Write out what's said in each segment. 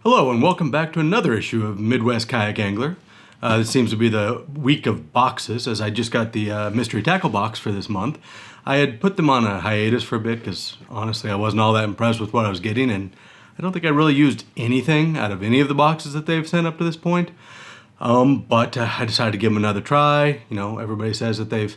Hello and welcome back to another issue of Midwest Kayak Angler. This seems to be the week of boxes, as I just got the mystery tackle box for this month. I had put them on a hiatus for a bit because honestly I wasn't all that impressed with what I was getting, and I don't think I really used anything out of any of the boxes that they've sent up to this point. But I decided to give them another try. You know, everybody says that they've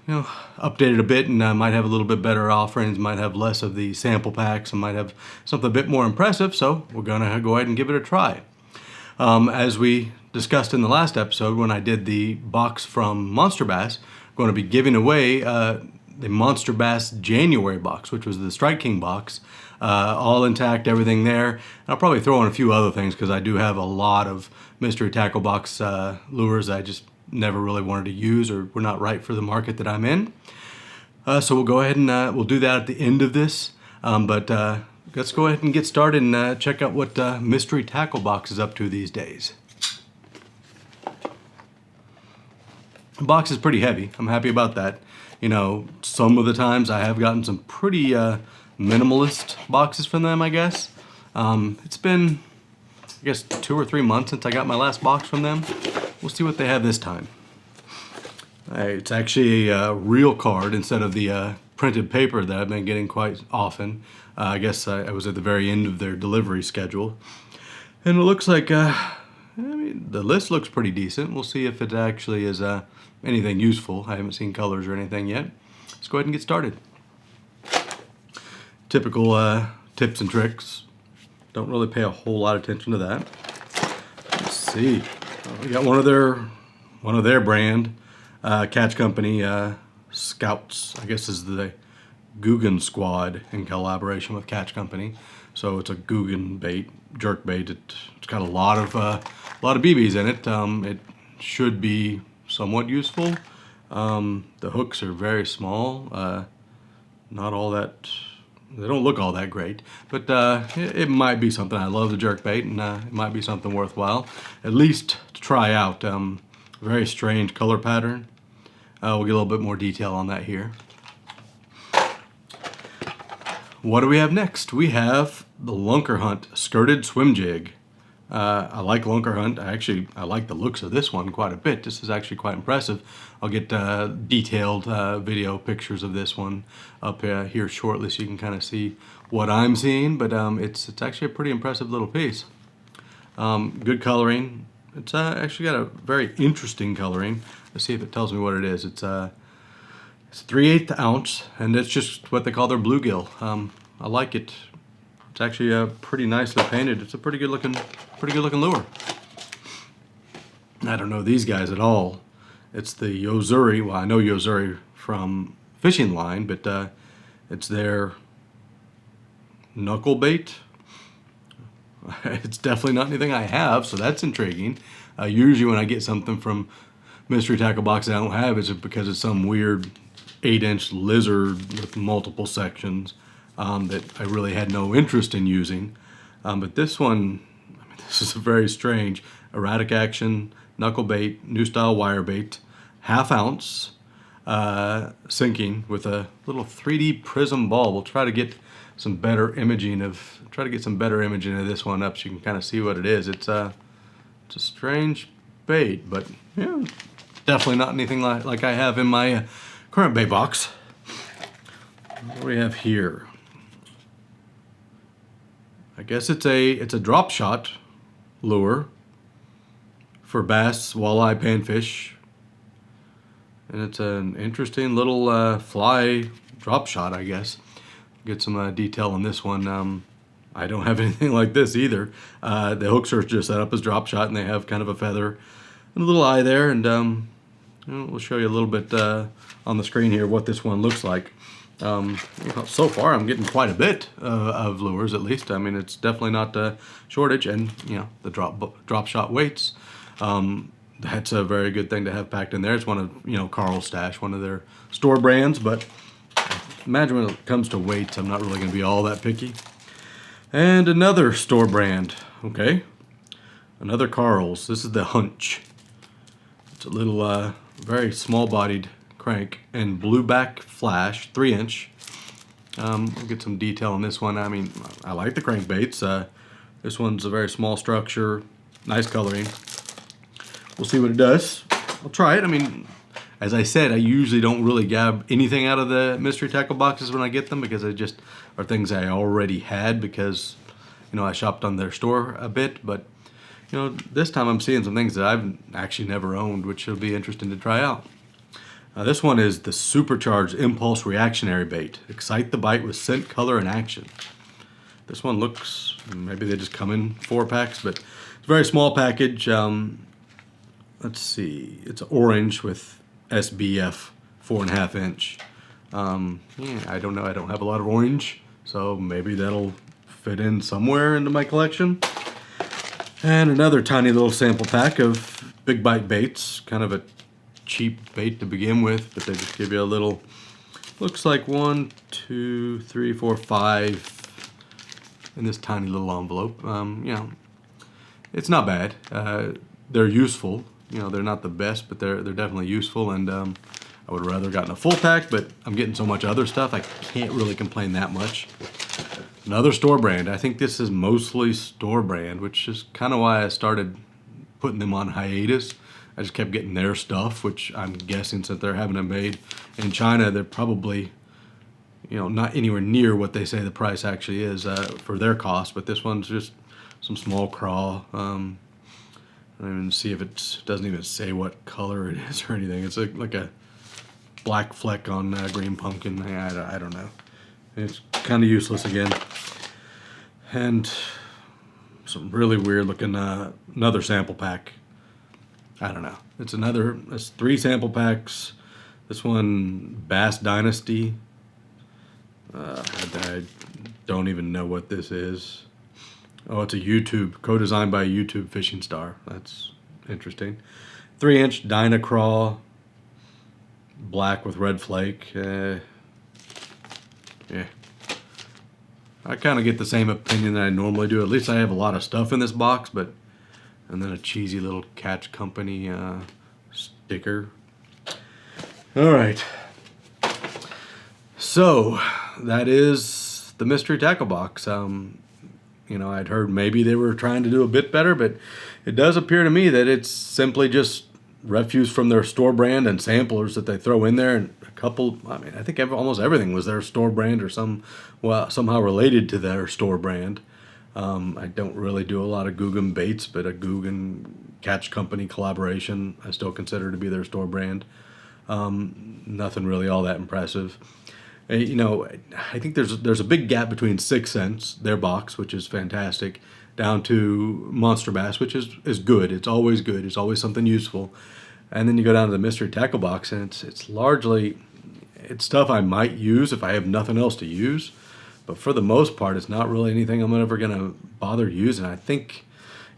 updated a bit and might have a little bit better offerings, might have less of the sample packs, and might have something a bit more impressive, so we're gonna go ahead and give it a try. As we discussed in the last episode when I did the box from Monster Bass, I'm going to be giving away the Monster Bass January box, which was the Strike King box, all intact, everything there. And I'll probably throw in a few other things because I do have a lot of mystery tackle box lures I just never really wanted to use or were not right for the market that I'm in. So we'll go ahead and we'll do that at the end of this. But let's go ahead and get started and check out what mystery tackle box is up to these days. The box is pretty heavy. I'm happy about that. You know, some of the times I have gotten some pretty minimalist boxes from them, I guess. It's been, I guess, 2 or 3 months since I got my last box from them. We'll see what they have this time. It's actually a real card instead of the printed paper that I've been getting quite often. I guess I was at the very end of their delivery schedule. And it looks like, I mean, the list looks pretty decent. We'll see if it actually is anything useful. I haven't seen colors or anything yet. Let's go ahead and get started. Typical tips and tricks. Don't really pay a whole lot of attention to that. Let's see. We got one of their brand, Catch Company Scouts. I guess is the Googan Squad in collaboration with Catch Company. So it's a Googan bait, jerk bait. It's got a lot of BBs in it. It should be somewhat useful. The hooks are very small. Not all that. They don't look all that great, but it might be something. I love the jerk bait, and it might be something worthwhile, at least to try out. Very strange color pattern. We'll get a little bit more detail on that here. What do we have next? We have the Lunker Hunt Skirted Swim Jig. I like Lunker Hunt. I like the looks of this one quite a bit. This is actually quite impressive. I'll get detailed video pictures of this one up here shortly so you can kind of see what I'm seeing, but it's actually a pretty impressive little piece. Good coloring. It's actually got a very interesting coloring. Let's see if it tells me what it is. It's 3/8 ounce, and it's just what they call their bluegill. I like it. It's actually pretty nicely painted. It's a pretty good looking lure. I don't know these guys at all. It's the Yo-Zuri. Well, I know Yo-Zuri from Fishing Line, but it's their knuckle bait. It's definitely not anything I have, so that's intriguing. Usually when I get something from mystery tackle box I don't have, it's because it's some weird 8-inch lizard with multiple sections that I really had no interest in using. But this one, I mean, this is a very strange erratic action knuckle bait, new style wire bait, 1/2 ounce, sinking with a little 3D prism ball. We'll try to get some better imaging of this one up so you can kind of see what it is. It's a strange bait, but yeah, definitely not anything like I have in my current bait box. What do we have here? I guess it's a drop shot lure for bass, walleye, panfish, and it's an interesting little fly drop shot, I guess. Get some detail on this one. I don't have anything like this either. The hooks are just set up as drop shot, and they have kind of a feather and a little eye there, and we'll show you a little bit on the screen here what this one looks like. So far I'm getting quite a bit of lures, at least. I mean, it's definitely not a shortage, and the drop shot weights, that's a very good thing to have packed in there. It's one of Carl's Stash, one of their store brands, but imagine when it comes to weights, I'm not really going to be all that picky. And another store brand, okay, another Carl's. This is the Hunch. It's a little very small bodied crank and blueback flash, 3-inch. We'll get some detail on this one. I mean, I like the crankbaits. This one's a very small structure, nice coloring. We'll see what it does. I'll try it. I mean, as I said, I usually don't really grab anything out of the mystery tackle boxes when I get them because they just are things I already had because, I shopped on their store a bit. But, this time I'm seeing some things that I've actually never owned, which will be interesting to try out. This one is the Supercharged Impulse Reactionary Bait. Excite the bite with scent, color, and action. This one looks, maybe they just come in 4-packs, but it's a very small package. Let's see, it's orange with SBF 4.5 inch. I don't know, I don't have a lot of orange, so maybe that'll fit in somewhere into my collection. And another tiny little sample pack of Big Bite baits, kind of a cheap bait to begin with, but they just give you a little, looks like 1, 2, 3, 4, 5 in this tiny little envelope. It's not bad. They're useful. They're not the best, but they're definitely useful, and I would have rather gotten a full pack, but I'm getting so much other stuff I can't really complain that much. Another store brand. I think this is mostly store brand, which is kind of why I started putting them on hiatus. I just kept getting their stuff, which I'm guessing since they're having it made in China, they're probably, not anywhere near what they say the price actually is for their cost. But this one's just some small craw. I don't even see if it doesn't even say what color it is or anything. It's like a black fleck on green pumpkin. I don't know. It's kind of useless again. And some really weird looking another sample pack. I don't know. It's 3 sample packs. This one, Bass Dynasty. I don't even know what this is. Oh, it's a YouTube, co-designed by a YouTube fishing star. That's interesting. 3-inch Dynacraw, black with red flake. Yeah. I kind of get the same opinion that I normally do. At least I have a lot of stuff in this box, and then a cheesy little Catch Company sticker. All right. So that is the mystery tackle box. I'd heard maybe they were trying to do a bit better, but it does appear to me that it's simply just refuse from their store brand and samplers that they throw in there, and a couple. I think almost everything was their store brand or somehow related to their store brand. I don't really do a lot of Googan baits, but a Googan Catch Company collaboration I still consider to be their store brand. Nothing really all that impressive. I think there's a big gap between 6 Sense, their box, which is fantastic, down to Monster Bass, which is good. It's always good. It's always something useful. And then you go down to the mystery tackle box, and it's largely stuff I might use if I have nothing else to use. But for the most part, it's not really anything I'm ever going to bother using. I think,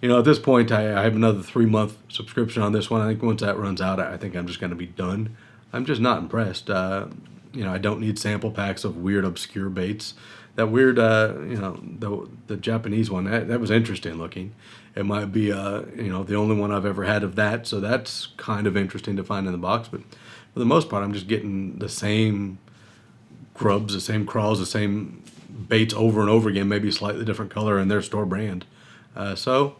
at this point, I have another 3-month subscription on this one. I think once that runs out, I think I'm just going to be done. I'm just not impressed. I don't need sample packs of weird, obscure baits. That weird, the Japanese one, that was interesting looking. It might be, the only one I've ever had of that, so that's kind of interesting to find in the box. But for the most part, I'm just getting the same grubs, the same crawls, the same baits over and over again, maybe slightly different color in their store brand. So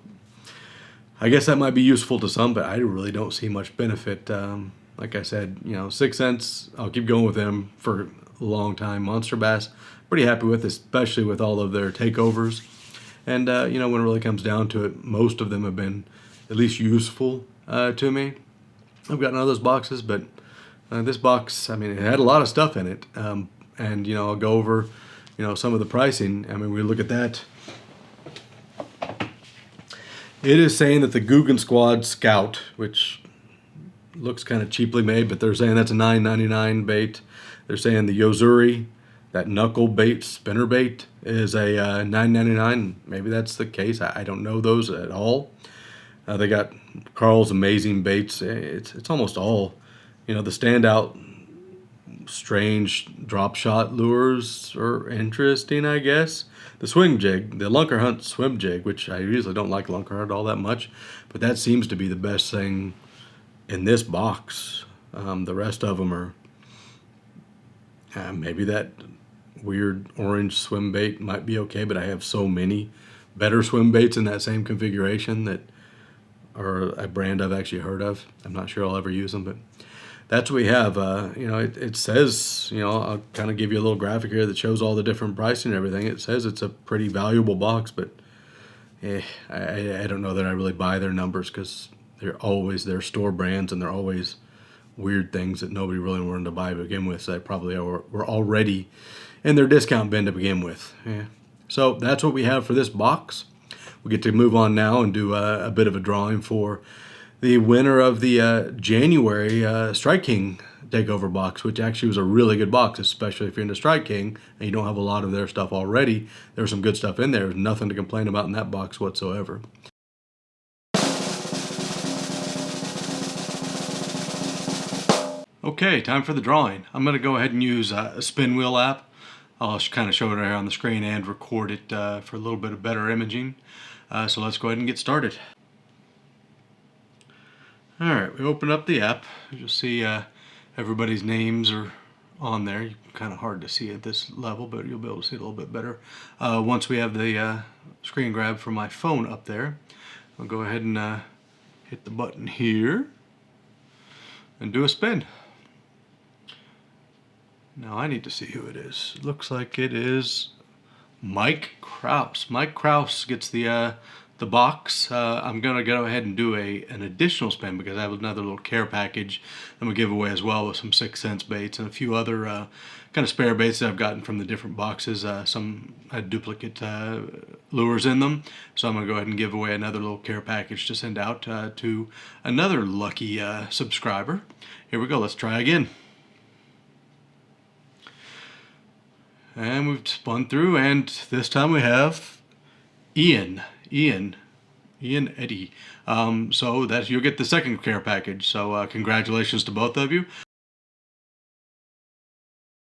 I guess that might be useful to some, but I really don't see much benefit. Like I said, 6 Sense, I'll keep going with them for a long time. Monster Bass, pretty happy with, especially with all of their takeovers. And, when it really comes down to it, most of them have been at least useful to me. I've gotten all those boxes, but this box, it had a lot of stuff in it. And, I'll go over, some of the pricing. We look at that. It is saying that the Googan Squad Scout, which looks kind of cheaply made, but they're saying that's a $9.99 bait. They're saying the Yozuri, that knuckle bait, spinner bait, is a $9.99. Maybe that's the case. I don't know those at all. They got Carl's Amazing Baits. It's almost all, the standout strange drop shot lures are interesting, I guess. The swim jig, the Lunker Hunt swim jig, which I usually don't like Lunker Hunt all that much, but that seems to be the best thing in this box. The rest of them are maybe that weird orange swim bait might be okay, but I have so many better swim baits in that same configuration that are a brand I've actually heard of. I'm not sure I'll ever use them, but that's what we have. It says, I'll kind of give you a little graphic here that shows all the different pricing and everything. It says it's a pretty valuable box, but I don't know that I really buy their numbers because they're always their store brands and they're always weird things that nobody really wanted to buy to begin with. So they probably were already in their discount bin to begin with. Yeah. So that's what we have for this box. We get to move on now and do a bit of a drawing for the winner of the January Strike King takeover box, which actually was a really good box, especially if you're into Strike King and you don't have a lot of their stuff already. There was some good stuff in there. There's nothing to complain about in that box whatsoever. Okay, time for the drawing. I'm going to go ahead and use a spin wheel app. I'll kind of show it here on the screen and record it for a little bit of better imaging. So let's go ahead and get started. Alright, we open up the app. You'll see everybody's names are on there. Kind of hard to see at this level, but you'll be able to see it a little bit better. Once we have the screen grab for my phone up there, I'll go ahead and hit the button here and do a spin. Now I need to see who it is. It looks like it is Mike Kraus. Mike Kraus gets the box. I'm going to go ahead and do an additional spin because I have another little care package I'm going to give away as well with some 6 cents baits and a few other kind of spare baits that I've gotten from the different boxes. Some had duplicate lures in them. So I'm going to go ahead and give away another little care package to send out to another lucky subscriber. Here we go. Let's try again. And we've spun through, and this time we have Ian Eddy. So that you'll get the second care package. So congratulations to both of you.